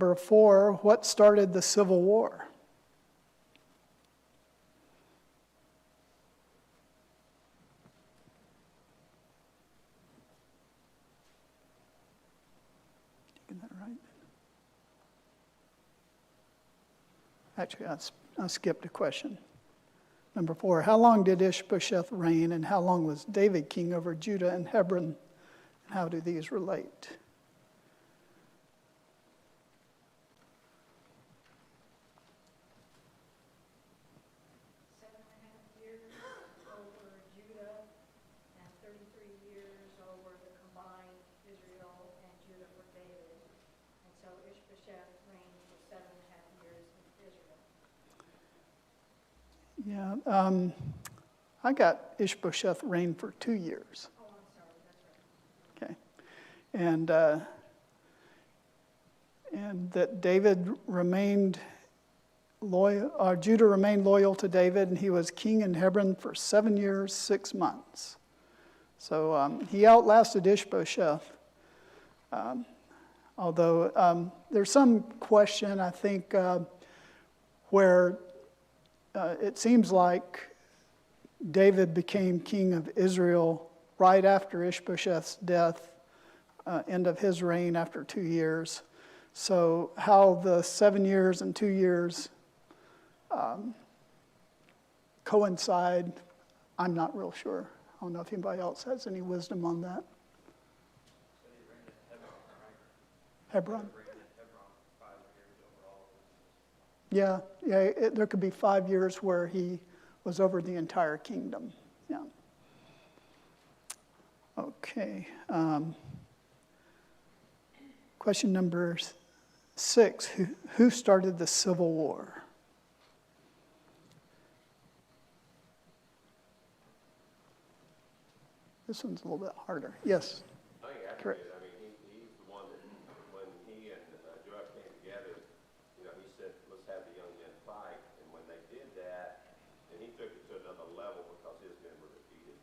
Number 4, what started the Civil War? Getting that right? Actually, I skipped a question. Number 4, how long did Ishbasheth reign, and how long was David king over Judah and Hebron, and how do these relate? 7.5 years over Judah and 33 years over the combined Israel and Judah for David. And so Ishbasheth reigned for 7.5 years in Israel. Yeah, I got Ishbasheth reigned for 2 years. Oh, I'm sorry, that's right. Okay, and that David remained loyal, or Judah remained loyal to David, and he was king in Hebron for 7 years, 6 months. So he outlasted Ishbasheth. Although there's some question, I think, where it seems like David became king of Israel right after Ishbosheth's death, end of his reign after 2 years. So how the 7 years and 2 years coincide, I'm not real sure. I don't know if anybody else has any wisdom on that. Hebron. Yeah, there could be 5 years where he was over the entire kingdom. Yeah. Okay. Question number 6. Who started the Civil War? This one's a little bit harder. Yes. I think actually, Correct. I mean, he's the one that when he and Joab came together, you know, he said, let's have the young men fight. And when they did that, then he took it to another level because his men were defeated.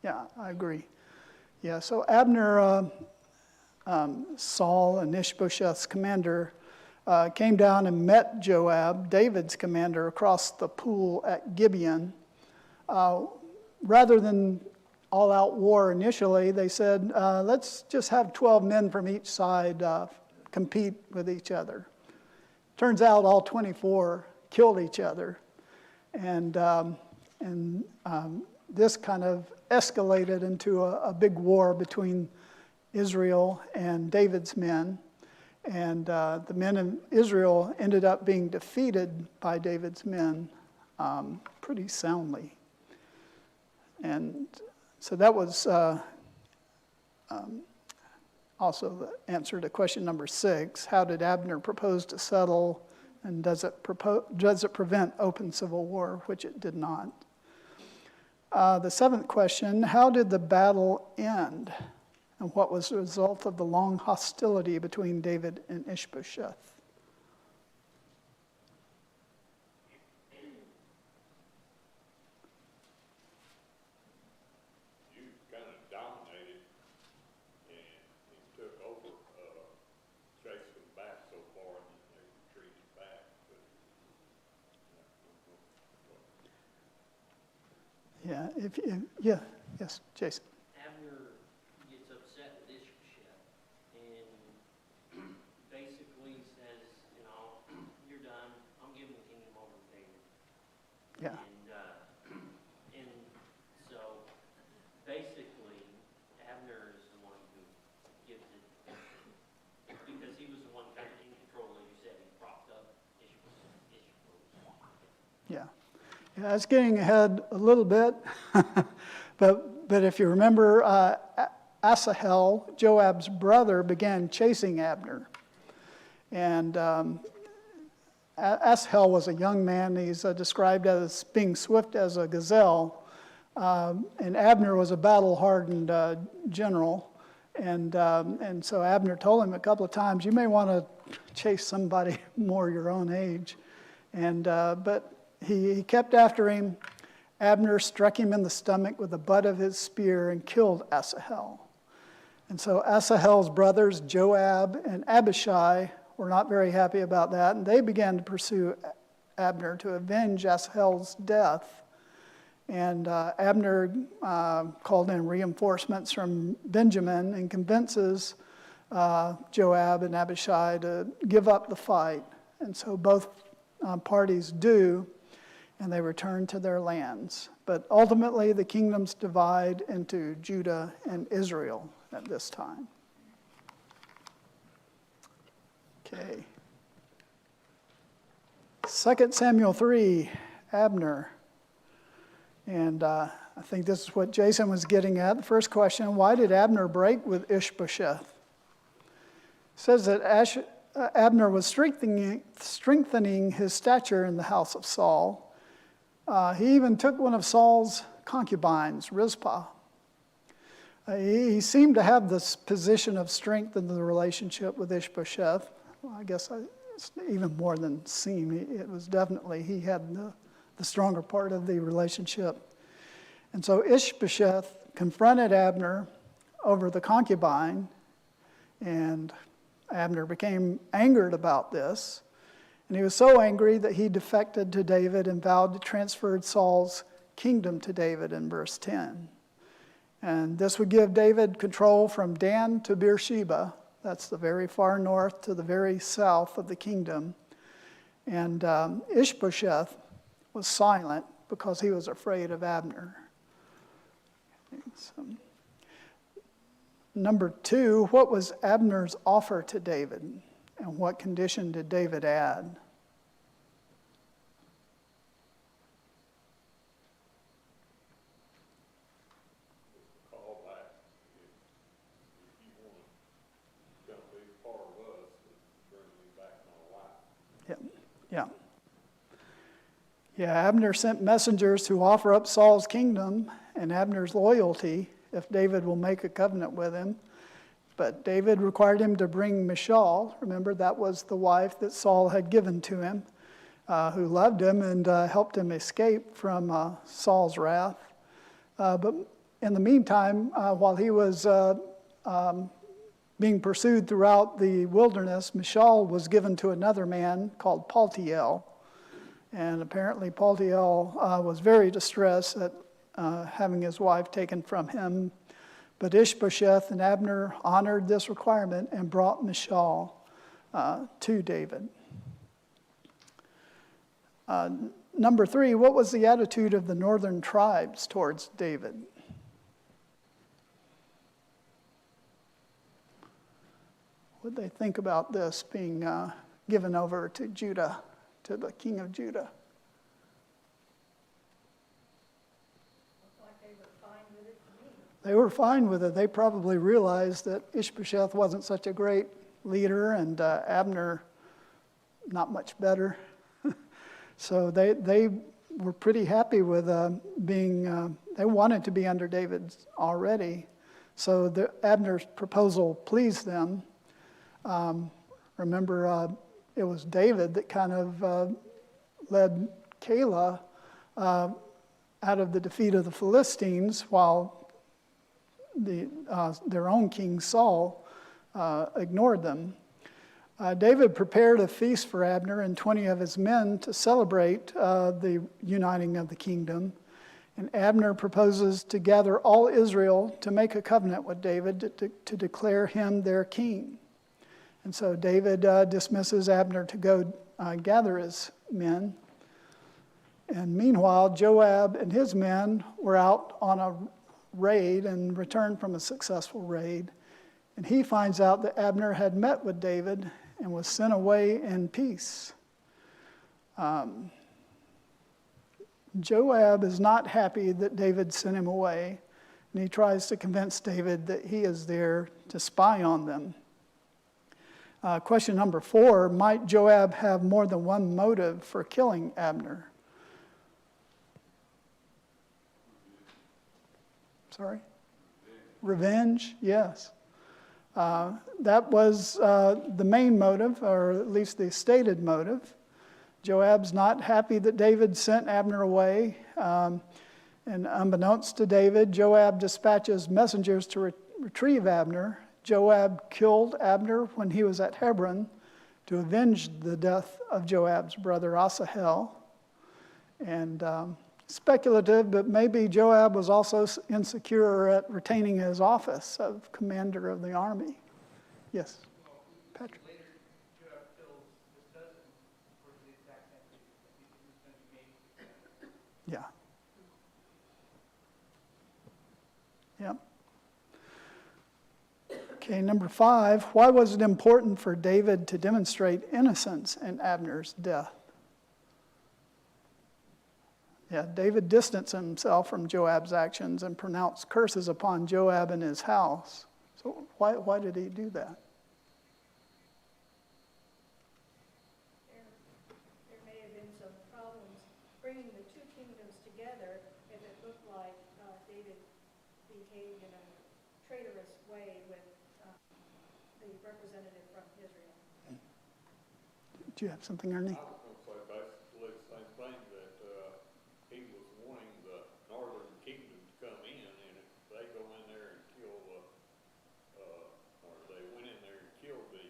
Yeah, I agree. Yeah, so Abner, Saul and Ishbosheth's commander, came down and met Joab, David's commander, across the pool at Gibeon. Rather than all-out war initially, they said, let's just have 12 men from each side compete with each other. Turns out all 24 killed each other. And this kind of escalated into a big war between Israel and David's men. And the men of Israel ended up being defeated by David's men pretty soundly. And so that was also the answer to question number 6. How did Abner propose to settle, and does it prevent open civil war, which it did not? The 7th question, how did the battle end, and what was the result of the long hostility between David and Ishbosheth? Yeah, yes, Jason. Abner gets upset with Ishbasheth and basically says, you know, you're done. I'm giving the kingdom over to David. Yeah. And so basically, Abner is the one who gives it because he was the one kind of in control, as you said. He propped up Ishbasheth. Yeah. I was getting ahead a little bit, but if you remember, Asahel, Joab's brother, began chasing Abner. And Asahel was a young man. He's described as being swift as a gazelle. And Abner was a battle-hardened general. And so Abner told him a couple of times, you may want to chase somebody more your own age. But he kept after him. Abner struck him in the stomach with the butt of his spear and killed Asahel. And so Asahel's brothers, Joab and Abishai, were not very happy about that, and they began to pursue Abner to avenge Asahel's death. And Abner called in reinforcements from Benjamin and convinces Joab and Abishai to give up the fight. And so both parties do, and they return to their lands. But ultimately, the kingdoms divide into Judah and Israel at this time. Okay. 2 Samuel 3, Abner. And I think this is what Jason was getting at. The first question, why did Abner break with Ishbasheth? It says that Abner was strengthening his stature in the house of Saul. He even took one of Saul's concubines, Rizpah. He seemed to have this position of strength in the relationship with Ishbasheth. Well, I guess it's even more than seem. It was definitely, he had the stronger part of the relationship. And so Ishbasheth confronted Abner over the concubine, and Abner became angered about this. And he was so angry that he defected to David and vowed to transfer Saul's kingdom to David in verse 10. And this would give David control from Dan to Beersheba. That's the very far north to the very south of the kingdom. And Ishbasheth was silent because he was afraid of Abner. Okay, so, number 2, what was Abner's offer to David? And what condition did David add? Call back. If you want to come be part of us, bring me back my life. Yeah. Yeah, Abner sent messengers to offer up Saul's kingdom and Abner's loyalty if David will make a covenant with him. But David required him to bring Michal. Remember, that was the wife that Saul had given to him, who loved him and helped him escape from Saul's wrath. But in the meantime, while he was being pursued throughout the wilderness, Michal was given to another man called Paltiel. And apparently Paltiel was very distressed at having his wife taken from him. But Ishbasheth and Abner honored this requirement and brought Michal to David. Number 3, what was the attitude of the northern tribes towards David? What did they think about this being given over to Judah, to the king of Judah? They were fine with it. They probably realized that Ishbasheth wasn't such a great leader and Abner not much better. So they were pretty happy with being, they wanted to be under David already. So Abner's proposal pleased them. Remember, it was David that kind of led Keilah out of the defeat of the Philistines while their own king Saul ignored them. David prepared a feast for Abner and 20 of his men to celebrate the uniting of the kingdom. And Abner proposes to gather all Israel to make a covenant with David to declare him their king. And so David dismisses Abner to go gather his men. And meanwhile, Joab and his men were out on a raid and returned from a successful raid. And he finds out that Abner had met with David and was sent away in peace. Joab is not happy that David sent him away, and he tries to convince David that he is there to spy on them. Question number 4, might Joab have more than one motive for killing Abner? Sorry? Revenge, yes. That was the main motive, or at least the stated motive. Joab's not happy that David sent Abner away. And unbeknownst to David, Joab dispatches messengers to retrieve Abner. Joab killed Abner when he was at Hebron to avenge the death of Joab's brother Asahel. And speculative, but maybe Joab was also insecure at retaining his office of commander of the army. Yes, Patrick. Later, Joab kills his cousin for the exact same reason, that he was going to be made. Yeah. Yep. Okay, number 5. Why was it important for David to demonstrate innocence in Abner's death? Yeah, David distanced himself from Joab's actions and pronounced curses upon Joab and his house. So why did he do that? There may have been some problems bringing the two kingdoms together if it looked like David behaved in a traitorous way with the representative from Israel. Do you have something, Ernie? I was going to say basically the same thing, that he was wanting the northern kingdom to come in, and if they go in there and kill or they went in there and killed the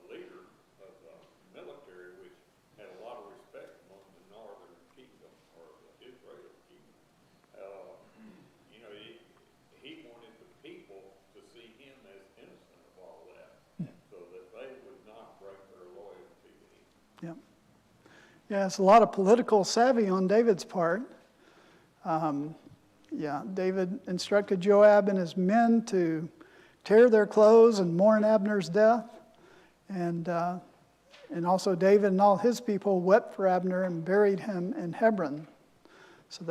leader of the military, which had a lot of respect among the northern kingdom, or the Israel kingdom, he wanted the people to see him as innocent of all that, so that they would not break their loyalty to him. Yep. Yeah, it's a lot of political savvy on David's part. David instructed Joab and his men to tear their clothes and mourn Abner's death. And also David and all his people wept for Abner and buried him in Hebron. So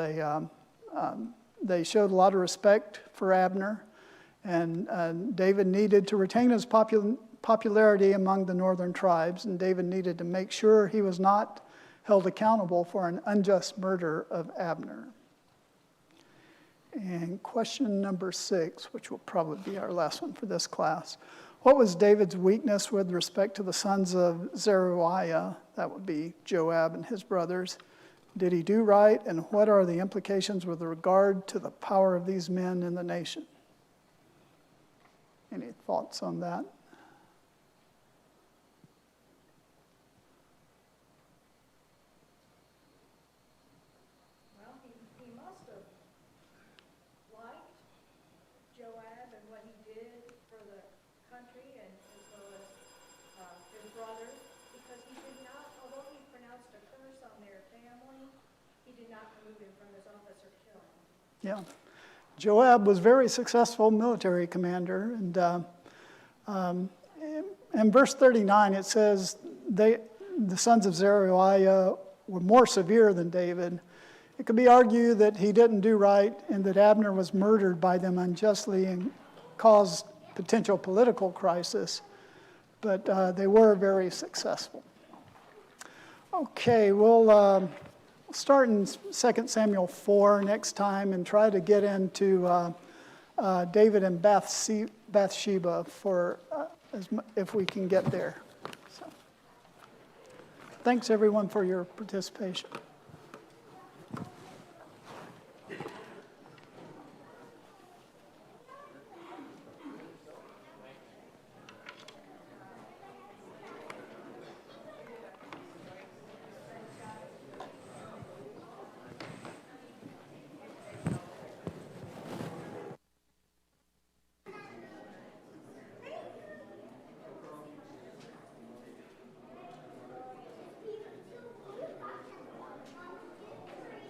they showed a lot of respect for Abner. And David needed to retain his popularity among the northern tribes. And David needed to make sure he was not held accountable for an unjust murder of Abner. And question number 6, which will probably be our last one for this class. What was David's weakness with respect to the sons of Zeruwaya? That would be Joab and his brothers. Did he do right? And what are the implications with regard to the power of these men in the nation? Any thoughts on that? Well, he must have liked Joab and what he did for the country and as well as his brothers, because he did not, although he pronounced a curse on their family, he did not remove him from his office or kill him. Yeah. Joab was a very successful military commander. And in verse 39, it says, the sons of Zeruwaya were more severe than David. It could be argued that he didn't do right and that Abner was murdered by them unjustly and caused potential political crisis. But they were very successful. Okay, we'll start in 2 Samuel 4 next time and try to get into David and Bathsheba if we can get there. So, thanks everyone for your participation.